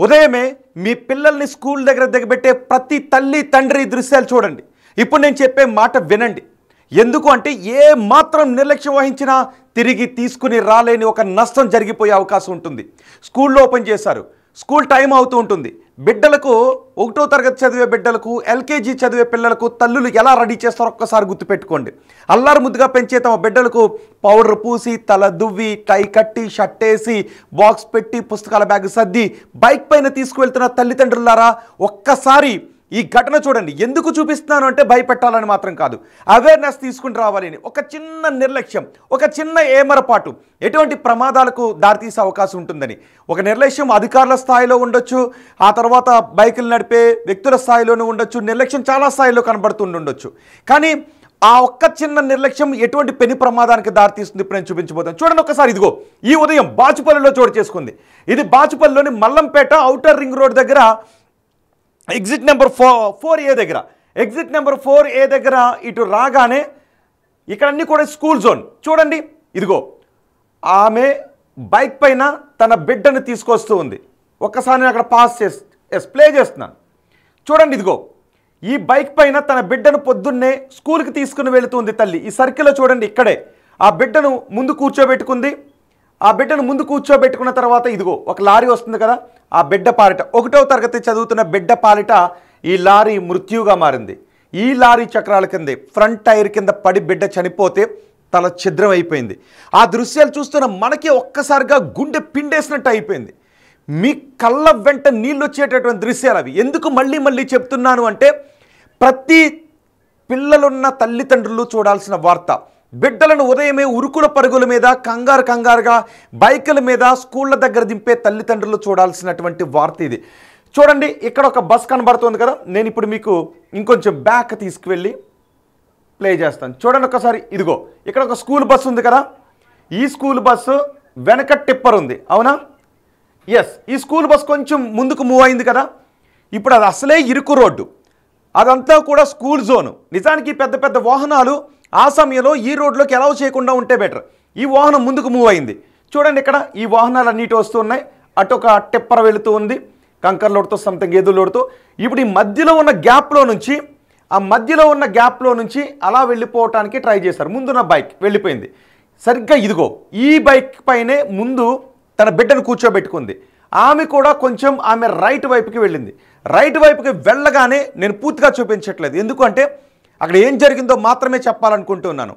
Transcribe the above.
ఉదయమే మీ పిల్లల్ని స్కూల్ దగ్గర దిగబెట్టే ప్రతి తల్లి తండ్రి దృశ్యాలు చూడండి. ఇప్పుడు నేను చెప్పే మాట వినండి. ఎందుకు అంటే ఏ మాత్రం నిర్లక్ష్యం వహించినా తిరిగి తీసుకుని రాలేని ఒక నష్టం జరిగిపోయే అవకాశం ఉంటుంది. స్కూల్లో ఓపెన్ చేశారు, స్కూల్ టైం అవుతూ ఉంటుంది. బిడ్డలకు 1వ తరగతి చదివే బిడ్డలకు, ఎల్కేజీ చదివే పిల్లలకు తల్లులు ఎలా రెడీ చేస్తారో ఒక్కసారి గుర్తుపెట్టుకోండి. అల్లారు ముద్దుగా పెంచే తమ బిడ్డలకు పౌడర్ పూసి, తల దువ్వి, టై కట్టి, షర్ట్ వేసి, బాక్స్ పెట్టి, పుస్తకాల బ్యాగ్ సర్ది బైక్ పైన తీసుకువెళ్తున్న తల్లిదండ్రులారా, ఒక్కసారి ఈ ఘటన చూడండి. ఎందుకు చూపిస్తున్నాను అంటే భయపెట్టాలని మాత్రం కాదు, అవేర్నెస్ తీసుకుని రావాలని. ఒక చిన్న నిర్లక్ష్యం, ఒక చిన్న ఏమరపాటు ఎటువంటి ప్రమాదాలకు దారితీసే అవకాశం ఉంటుందని. ఒక నిర్లక్ష్యం అధికారుల స్థాయిలో ఉండొచ్చు, ఆ తర్వాత బైకులు నడిపే వ్యక్తుల స్థాయిలోనూ ఉండొచ్చు, నిర్లక్ష్యం చాలా స్థాయిలో కనబడుతుండొచ్చు. కానీ ఆ ఒక్క చిన్న నిర్లక్ష్యం ఎటువంటి పెను ప్రమాదానికి దారితీస్తుంది ఇప్పుడు నేను చూపించబోతాను. చూడండి ఒకసారి. ఇదిగో ఈ ఉదయం బాచుపల్లిలో చోటు చేసుకుంది. ఇది బాచుపల్లిలోని మల్లంపేట ఔటర్ రింగ్ రోడ్ దగ్గర ఎగ్జిట్ నెంబర్ 4A దగ్గర, ఎగ్జిట్ నెంబర్ 4A దగ్గర ఇటు రాగానే ఇక్కడ అన్నీ కూడా స్కూల్ జోన్. చూడండి, ఇదిగో ఆమె బైక్ పైన తన బిడ్డను తీసుకొస్తూ ఉంది. ఒక్కసారి నేను అక్కడ ప్లే చేస్తున్నాను. చూడండి, ఇదిగో ఈ బైక్ పైన తన బిడ్డను పొద్దున్నే స్కూల్కి తీసుకుని వెళుతుంది తల్లి. ఈ సర్కిల్లో చూడండి, ఇక్కడే ఆ బిడ్డను ముందు కూర్చోబెట్టుకుంది. ఆ బిడ్డను ముందు కూర్చోబెట్టుకున్న తర్వాత ఇదిగో ఒక లారీ వస్తుంది కదా, ఆ బిడ్డ పాలిట 1వ తరగతి చదువుతున్న బిడ్డ పాలిట ఈ లారీ మృత్యువుగా మారింది. ఈ లారీ చక్రాల కింద ఫ్రంట్ టైర్ కింద పడి బిడ్డ చనిపోతే తల ఛిద్రం అయిపోయింది. ఆ దృశ్యాలు చూస్తున్న మనకి ఒక్కసారిగా గుండె పిండేసినట్టు అయిపోయింది. మీ కళ్ళ వెంట నీళ్ళు వచ్చేటటువంటి దృశ్యాలు అవి. ఎందుకు మళ్ళీ మళ్ళీ చెప్తున్నాను అంటే, ప్రతి పిల్లలున్న తల్లిదండ్రులు చూడాల్సిన వార్త. బిడ్డలను ఉదయమే ఉరుకుల పరుగుల మీద కంగారుగా బైకుల మీద స్కూళ్ళ దగ్గర దింపే తల్లిదండ్రులు చూడాల్సినటువంటి వార్త ఇది. చూడండి, ఇక్కడ ఒక బస్ కనబడుతుంది కదా, నేను ఇప్పుడు మీకు ఇంకొంచెం బ్యాక్ తీసుకువెళ్ళి ప్లే చేస్తాను. చూడండి ఒకసారి. ఇదిగో ఇక్కడ ఒక స్కూల్ బస్సు ఉంది కదా, ఈ స్కూల్ బస్సు వెనక టిప్పర్ ఉంది, అవునా? ఎస్, ఈ స్కూల్ బస్ కొంచెం ముందుకు మూవ్ అయింది కదా. ఇప్పుడు అది అసలే ఇరుకు రోడ్డు, అదంతా కూడా స్కూల్ జోను. నిజానికి పెద్ద పెద్ద వాహనాలు ఆ సమయంలో ఈ రోడ్లోకి అలౌ చేయకుండా ఉంటే బెటర్. ఈ వాహనం ముందుకు మూవ్ అయింది. చూడండి, ఇక్కడ ఈ వాహనాలు అన్నిటి వస్తూ ఉన్నాయి. అటు ఒక టిప్పర్ వెళుతూ ఉంది, కంకర్ లోడుతో సంథింగ్ ఏదో లోడుతో. ఇప్పుడు ఈ మధ్యలో ఉన్న గ్యాప్లో నుంచి అలా వెళ్ళిపోవటానికి ట్రై చేశారు. ముందున్న బైక్ వెళ్ళిపోయింది. సరిగ్గా ఇదిగో ఈ బైక్ పైనే ముందు తన బిడ్డను కూర్చోబెట్టుకుంది. ఆమె కూడా కొంచెం రైట్ వైపుకి వెళ్ళింది. రైట్ వైపుకి వెళ్ళగానే నేను పూర్తిగా చూపించట్లేదు, ఎందుకంటే అక్కడ ఏం జరిగిందో మాత్రమే చెప్పాలనుకుంటున్నాను.